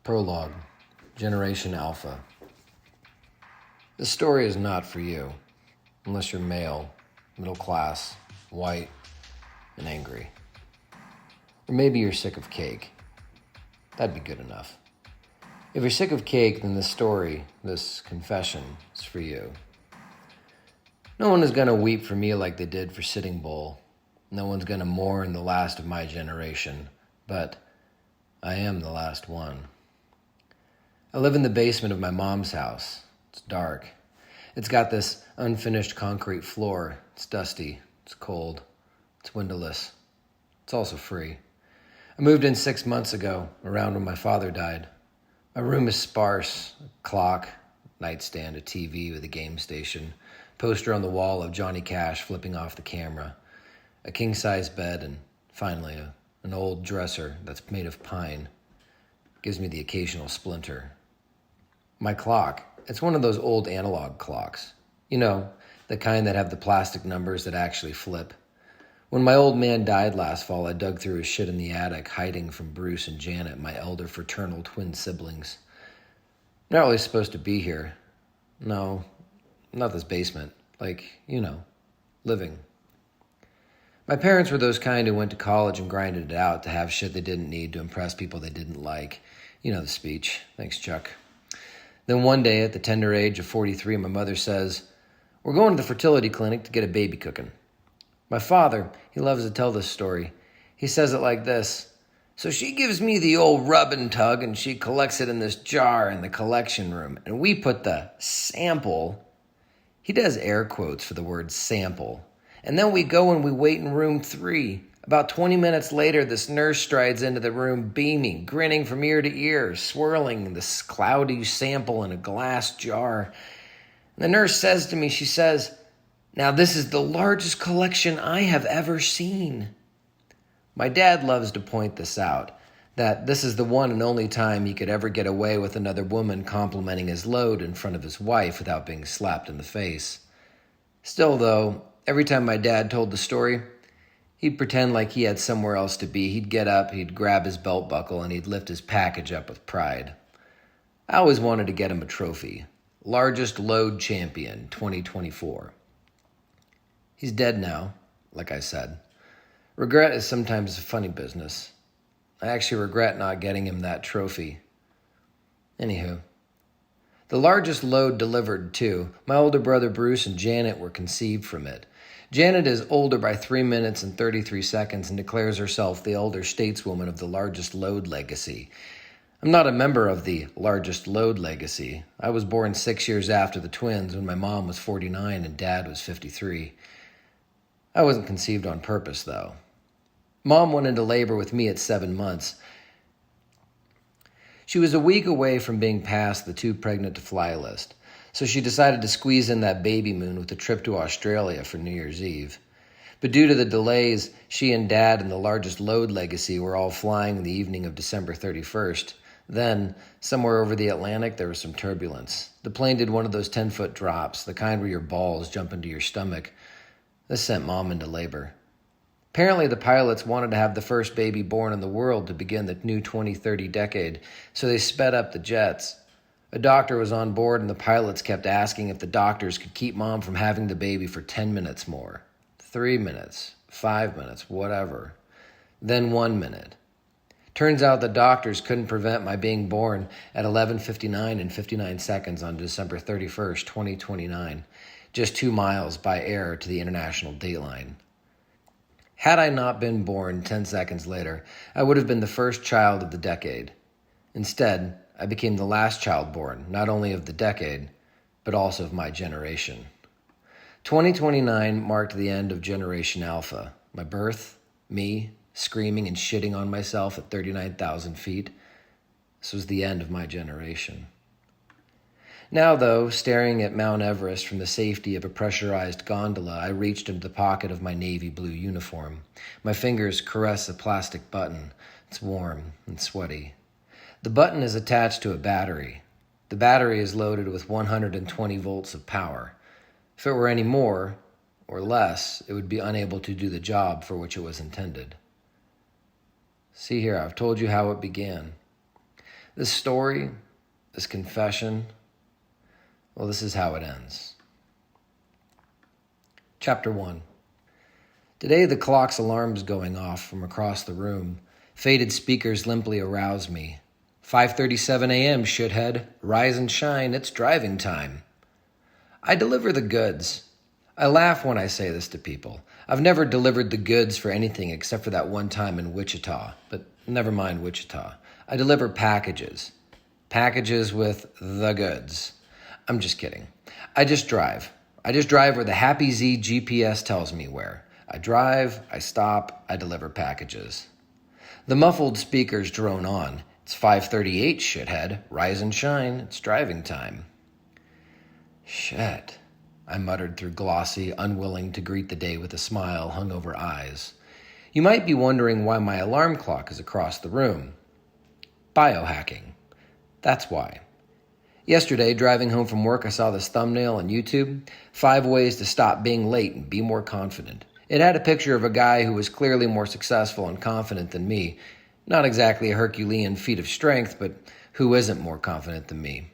Prologue, Generation Alpha. This story is not for you, unless you're male, middle class, white, and angry. Or maybe you're sick of cake. That'd be good enough. If you're sick of cake, then this story, this confession, is for you. No one is going to weep for me like they did for Sitting Bull. No one's going to mourn the last of my generation, but I am the last one. I live in the basement of my mom's house. It's dark. It's got this unfinished concrete floor. It's dusty. It's cold. It's windowless. It's also free. I moved in 6 months ago, around when my father died. My room is sparse. A clock, nightstand, a TV with a game station, poster on the wall of Johnny Cash flipping off the camera, a king-size bed, and finally an old dresser that's made of pine. Gives me the occasional splinter. My clock, it's one of those old analog clocks. You know, the kind that have the plastic numbers that actually flip. When my old man died last fall, I dug through his shit in the attic, hiding from Bruce and Janet, my elder fraternal twin siblings. I'm not really supposed to be here. No, not this basement. Like, you know, living. My parents were those kind who went to college and grinded it out to have shit they didn't need to impress people they didn't like. You know the speech. Thanks, Chuck. Then one day, at the tender age of 43, my mother says, "We're going to the fertility clinic to get a baby cooking." My father, he loves to tell this story. He says it like this: "So she gives me the old rub and tug, and she collects it in this jar in the collection room, and we put the sample," he does air quotes for the word sample, "and then we go and we wait in room 3. About 20 minutes later, this nurse strides into the room beaming, grinning from ear to ear, swirling this cloudy sample in a glass jar. And the nurse says to me, she says, 'Now this is the largest collection I have ever seen.'" My dad loves to point this out, that this is the one and only time he could ever get away with another woman complimenting his load in front of his wife without being slapped in the face. Still, though, every time my dad told the story, he'd pretend like he had somewhere else to be. He'd get up, he'd grab his belt buckle, and he'd lift his package up with pride. I always wanted to get him a trophy. Largest load champion, 2024. He's dead now, like I said. Regret is sometimes a funny business. I actually regret not getting him that trophy. Anywho, the largest load delivered, too. My older brother Bruce and Janet were conceived from it. Janet is older by 3 minutes and 33 seconds and declares herself the elder stateswoman of the largest load legacy. I'm not a member of the largest load legacy. I was born 6 years after the twins when my mom was 49 and dad was 53. I wasn't conceived on purpose, though. Mom went into labor with me at 7 months. She was a week away from being past the too pregnant to fly list, so she decided to squeeze in that baby moon with a trip to Australia for New Year's Eve. But due to the delays, she and Dad and the largest load legacy were all flying the evening of December 31st. Then, somewhere over the Atlantic, there was some turbulence. The plane did one of those 10-foot drops, the kind where your balls jump into your stomach. This sent Mom into labor. Apparently, the pilots wanted to have the first baby born in the world to begin the new 2030 decade, so they sped up the jets. A doctor was on board, and the pilots kept asking if the doctors could keep Mom from having the baby for 10 minutes more. 3 minutes, 5 minutes, whatever. Then 1 minute. Turns out the doctors couldn't prevent my being born at 11:59 and 59 seconds on December 31st, 2029, just 2 miles by air to the international dateline. Had I not been born 10 seconds later, I would have been the first child of the decade. Instead, I became the last child born, not only of the decade, but also of my generation. 2029 marked the end of Generation Alpha. My birth, me, screaming and shitting on myself at 39,000 feet. This was the end of my generation. Now, though, staring at Mount Everest from the safety of a pressurized gondola, I reached into the pocket of my navy blue uniform. My fingers caress a plastic button. It's warm and sweaty. The button is attached to a battery. The battery is loaded with 120 volts of power. If it were any more or less, it would be unable to do the job for which it was intended. See here, I've told you how it began. This story, this confession, well, this is how it ends. Chapter 1. Today the clock's alarm's going off from across the room. Faded speakers limply arouse me. 5:37 a.m., shithead. Rise and shine, it's driving time. I deliver the goods. I laugh when I say this to people. I've never delivered the goods for anything except for that one time in Wichita, but never mind Wichita. I deliver packages. Packages with the goods. I'm just kidding. I just drive. I just drive where the Happy Z GPS tells me where. I drive, I stop, I deliver packages. The muffled speakers drone on. It's 5:38, shithead. Rise and shine, it's driving time. Shit, I muttered through glossy, unwilling to greet the day with a smile hung over eyes. You might be wondering why my alarm clock is across the room. Biohacking. That's why. Yesterday, driving home from work, I saw this thumbnail on YouTube, 5 ways to stop being late and be more confident. It had a picture of a guy who was clearly more successful and confident than me. Not exactly a Herculean feat of strength, but who isn't more confident than me?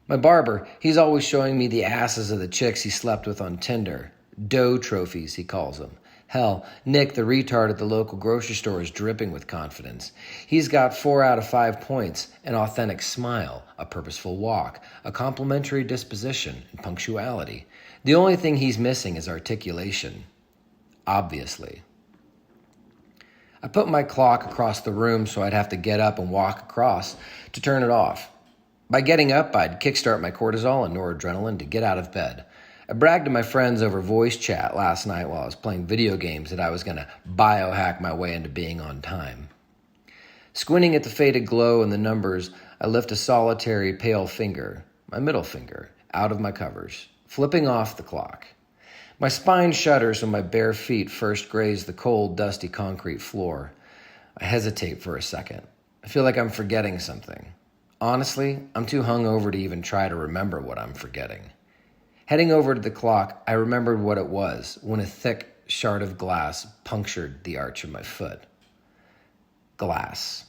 My barber, he's always showing me the asses of the chicks he slept with on Tinder. Doe trophies, he calls them. Hell, Nick, the retard at the local grocery store, is dripping with confidence. He's got 4 out of 5 points, an authentic smile, a purposeful walk, a complimentary disposition, and punctuality. The only thing he's missing is articulation. Obviously. I put my clock across the room so I'd have to get up and walk across to turn it off. By getting up, I'd kickstart my cortisol and noradrenaline to get out of bed. I bragged to my friends over voice chat last night while I was playing video games that I was going to biohack my way into being on time. Squinting at the faded glow and the numbers, I lift a solitary pale finger, my middle finger, out of my covers, flipping off the clock. My spine shudders when my bare feet first graze the cold, dusty concrete floor. I hesitate for a second. I feel like I'm forgetting something. Honestly, I'm too hungover to even try to remember what I'm forgetting. Heading over to the clock, I remembered what it was when a thick shard of glass punctured the arch of my foot. Glass.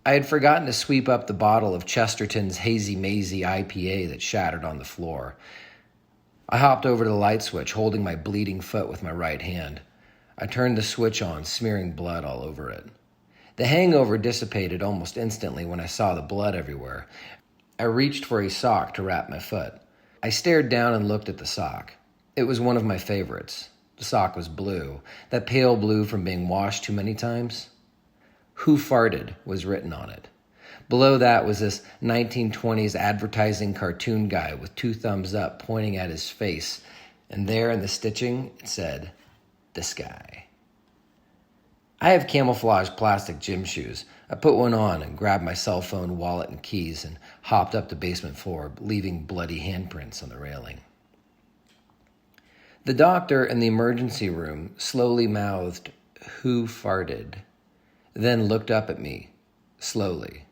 I had forgotten to sweep up the bottle of Chesterton's Hazy Mazy IPA that shattered on the floor. I hopped over to the light switch, holding my bleeding foot with my right hand. I turned the switch on, smearing blood all over it. The hangover dissipated almost instantly when I saw the blood everywhere. I reached for a sock to wrap my foot. I stared down and looked at the sock. It was one of my favorites. The sock was blue, that pale blue from being washed too many times. Who farted was written on it. Below that was this 1920s advertising cartoon guy with 2 thumbs up pointing at his face, and there in the stitching it said, "This guy." I have camouflage plastic gym shoes. I put one on and grabbed my cell phone, wallet, and keys and hopped up the basement floor, leaving bloody handprints on the railing. The doctor in the emergency room slowly mouthed, "Who farted?" Then looked up at me. Slowly,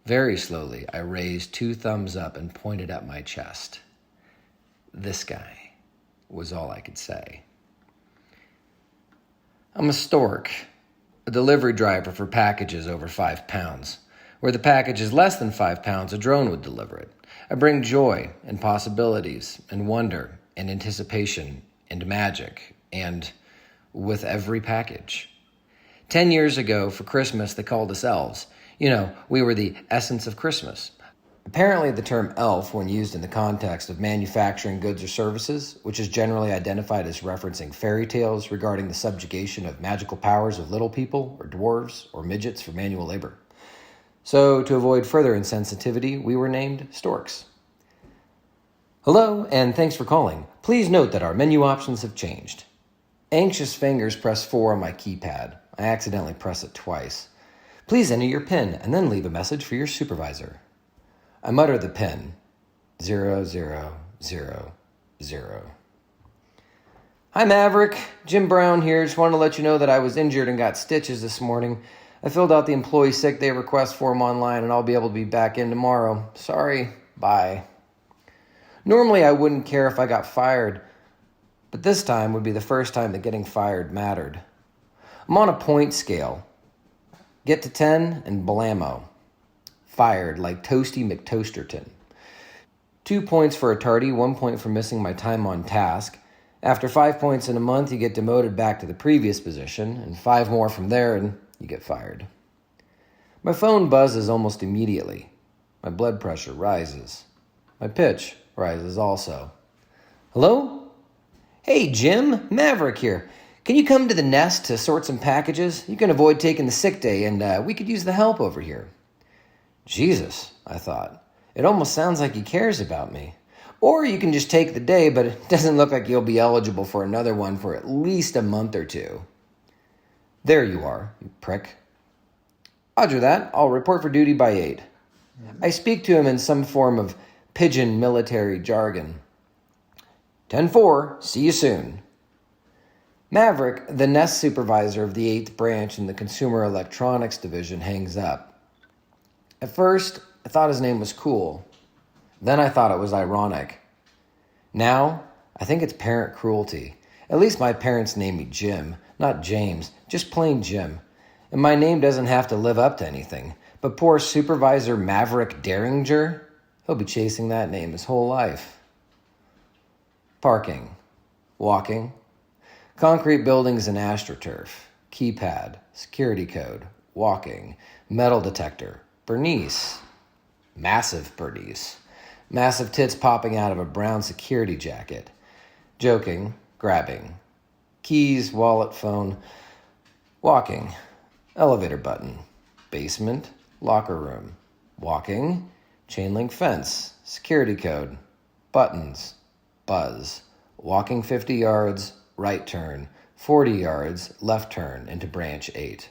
very slowly, I raised 2 thumbs up and pointed at my chest. "This guy," was all I could say. I'm a stork. A delivery driver for packages over 5 pounds. Where the package is less than 5 pounds, a drone would deliver it. I bring joy and possibilities and wonder and anticipation and magic and with every package. 10 years ago for Christmas, they called us elves. You know, we were the essence of Christmas. Apparently, the term elf, when used in the context of manufacturing goods or services, which is generally identified as referencing fairy tales regarding the subjugation of magical powers of little people, or dwarves, or midgets for manual labor. So, to avoid further insensitivity, we were named storks. Hello, and thanks for calling. Please note that our menu options have changed. Anxious fingers press 4 on my keypad. I accidentally press it twice. Please enter your PIN and then leave a message for your supervisor. I mutter the PIN, 0000. Hi Maverick, Jim Brown here. Just wanted to let you know that I was injured and got stitches this morning. I filled out the employee sick day request form online and I'll be able to be back in tomorrow. Sorry, bye. Normally I wouldn't care if I got fired, but this time would be the first time that getting fired mattered. I'm on a point scale. Get to 10 and blammo. fired like Toasty McToasterton. 2 points for a tardy, 1 point for missing my time on task. After 5 points in a month, you get demoted back to the previous position, and 5 more from there, and you get fired. My phone buzzes almost immediately. My blood pressure rises. My pitch rises also. Hello? Hey, Jim, Maverick here. Can you come to the nest to sort some packages? You can avoid taking the sick day, and we could use the help over here. Jesus, I thought. It almost sounds like he cares about me. Or you can just take the day, but it doesn't look like you'll be eligible for another one for at least a month or two. There you are, you prick. Roger that. I'll report for duty by 8. I speak to him in some form of pigeon military jargon. 10-4, see you soon. Maverick, the nest supervisor of the 8th branch in the Consumer Electronics Division, hangs up. At first, I thought his name was cool. Then I thought it was ironic. Now, I think it's parent cruelty. At least my parents named me Jim, not James, just plain Jim. And my name doesn't have to live up to anything. But poor Supervisor Maverick Derringer, he'll be chasing that name his whole life. Parking. Walking. Concrete buildings and AstroTurf. Keypad. Security code. Walking. Metal detector. Bernice. Massive Bernice. Massive tits popping out of a brown security jacket. Joking. Grabbing. Keys, wallet, phone. Walking. Elevator button. Basement. Locker room. Walking. Chain link fence. Security code. Buttons. Buzz. Walking 50 yards. Right turn. 40 yards. Left turn into branch 8.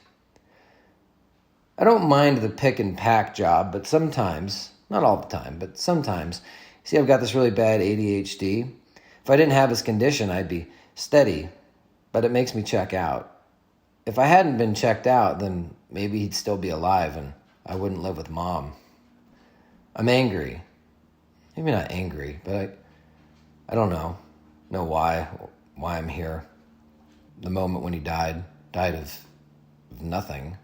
I don't mind the pick and pack job, but sometimes, not all the time, but sometimes, see, I've got this really bad ADHD. If I didn't have this condition, I'd be steady, but it makes me check out. If I hadn't been checked out, then maybe he'd still be alive and I wouldn't live with Mom. I'm angry. Maybe not angry, but I don't know why I'm here. The moment when he died of nothing.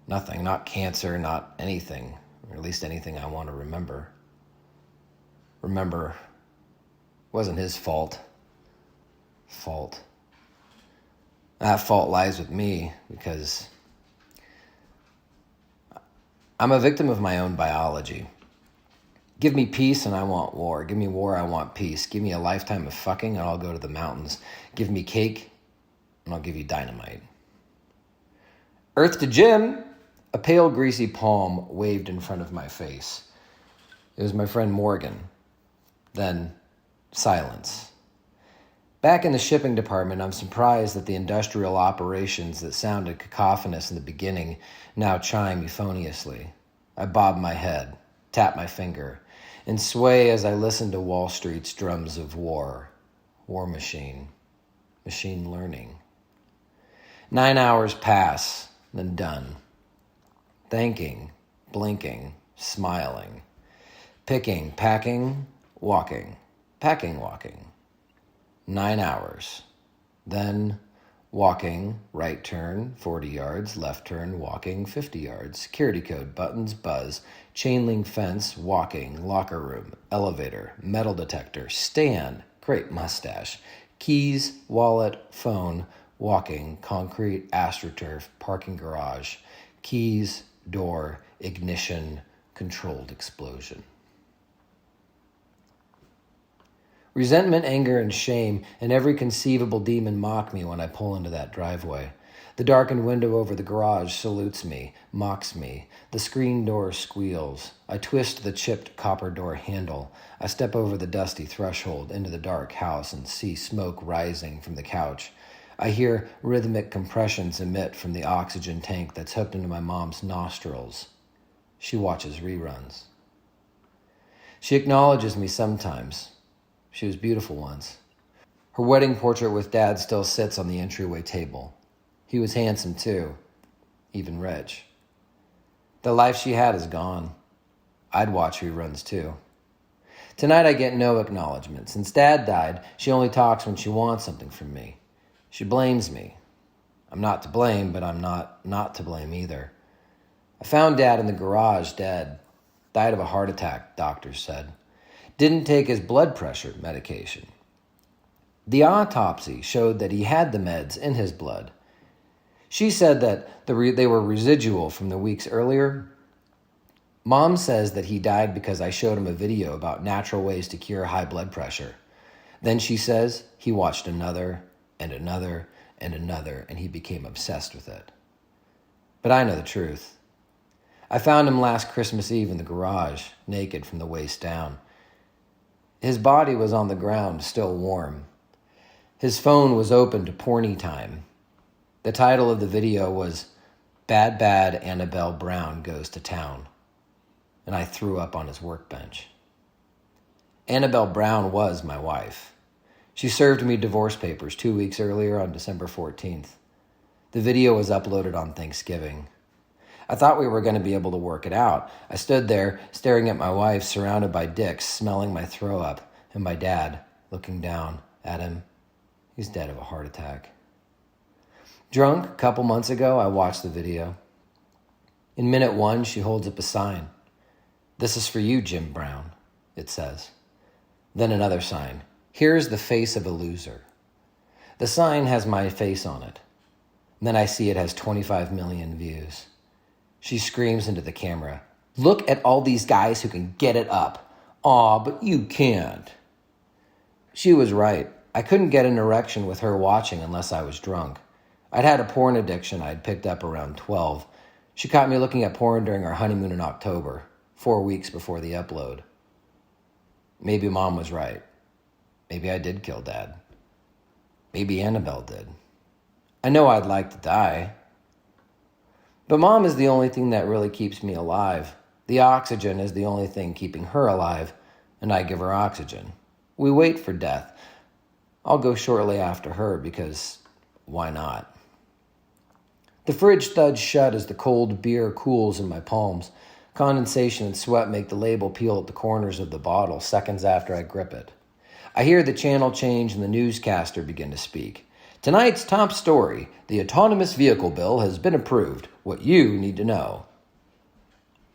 Nothing, not cancer, not anything, or at least anything I want to remember. Remember, it wasn't his fault. That fault lies with me because I'm a victim of my own biology. Give me peace and I want war. Give me war, I want peace. Give me a lifetime of fucking and I'll go to the mountains. Give me cake and I'll give you dynamite. Earth to Jim! A pale, greasy palm waved in front of my face. It was my friend Morgan. Then, silence. Back in the shipping department, I'm surprised that the industrial operations that sounded cacophonous in the beginning now chime euphoniously. I bob my head, tap my finger, and sway as I listen to Wall Street's drums of war. War machine. Machine learning. 9 hours pass, then done. Thanking, blinking, smiling. Picking, packing, walking. Packing, walking. 9 hours. Then walking, right turn, 40 yards, left turn, walking, 50 yards, security code, buttons, buzz, chain link fence, walking, locker room, elevator, metal detector, stand, great mustache, keys, wallet, phone, walking, concrete, AstroTurf, parking garage, keys, door, ignition, controlled explosion. Resentment, anger, and shame, and every conceivable demon mock me when I pull into that driveway. The darkened window over the garage salutes me, mocks me. The screen door squeals. I twist the chipped copper door handle. I step over the dusty threshold into the dark house and see smoke rising from the couch. I hear rhythmic compressions emit from the oxygen tank that's hooked into my mom's nostrils. She watches reruns. She acknowledges me sometimes. She was beautiful once. Her wedding portrait with Dad still sits on the entryway table. He was handsome too, even rich. The life she had is gone. I'd watch reruns too. Tonight I get no acknowledgement. Since Dad died, she only talks when she wants something from me. She blames me. I'm not to blame, but I'm not to blame either. I found Dad in the garage dead. Died of a heart attack, doctors said. Didn't take his blood pressure medication. The autopsy showed that he had the meds in his blood. She said that they were residual from the weeks earlier. Mom says that he died because I showed him a video about natural ways to cure high blood pressure. Then she says he watched another and another and another, and he became obsessed with it. But I know the truth. I found him last Christmas Eve in the garage, naked from the waist down. His body was on the ground, still warm. His phone was open to porny time. The title of the video was Bad Bad Annabelle Brown Goes to Town. And I threw up on his workbench. Annabelle Brown was my wife. She served me divorce papers 2 weeks earlier on December 14th. The video was uploaded on Thanksgiving. I thought we were going to be able to work it out. I stood there, staring at my wife, surrounded by dicks, smelling my throw up, and my dad, looking down at him. He's dead of a heart attack. Drunk, a couple months ago, I watched the video. In minute 1, she holds up a sign. "This is for you, Jim Brown," it says. Then another sign. "Here's the face of a loser." The sign has my face on it. And then I see it has 25 million views. She screams into the camera, "Look at all these guys who can get it up. Aw, but you can't." She was right. I couldn't get an erection with her watching unless I was drunk. I'd had a porn addiction I'd picked up around 12. She caught me looking at porn during our honeymoon in October, 4 weeks before the upload. Maybe Mom was right. Maybe I did kill Dad. Maybe Annabelle did. I know I'd like to die. But Mom is the only thing that really keeps me alive. The oxygen is the only thing keeping her alive, and I give her oxygen. We wait for death. I'll go shortly after her because why not? The fridge thuds shut as the cold beer cools in my palms. Condensation and sweat make the label peel at the corners of the bottle seconds after I grip it. I hear the channel change and the newscaster begin to speak. "Tonight's top story, the autonomous vehicle bill has been approved. What you need to know."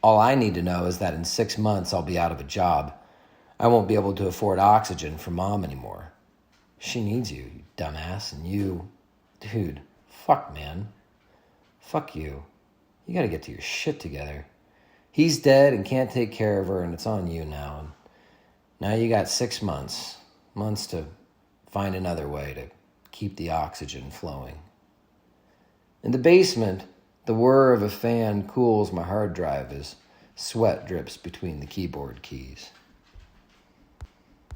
All I need to know is that in 6 months I'll be out of a job. I won't be able to afford oxygen for Mom anymore. She needs you, you dumbass, and you... Dude, fuck, man. Fuck you. You gotta get to your shit together. He's dead and can't take care of her, and it's on you now. And now you got 6 months to find another way to keep the oxygen flowing. In the basement, the whir of a fan cools my hard drive as sweat drips between the keyboard keys.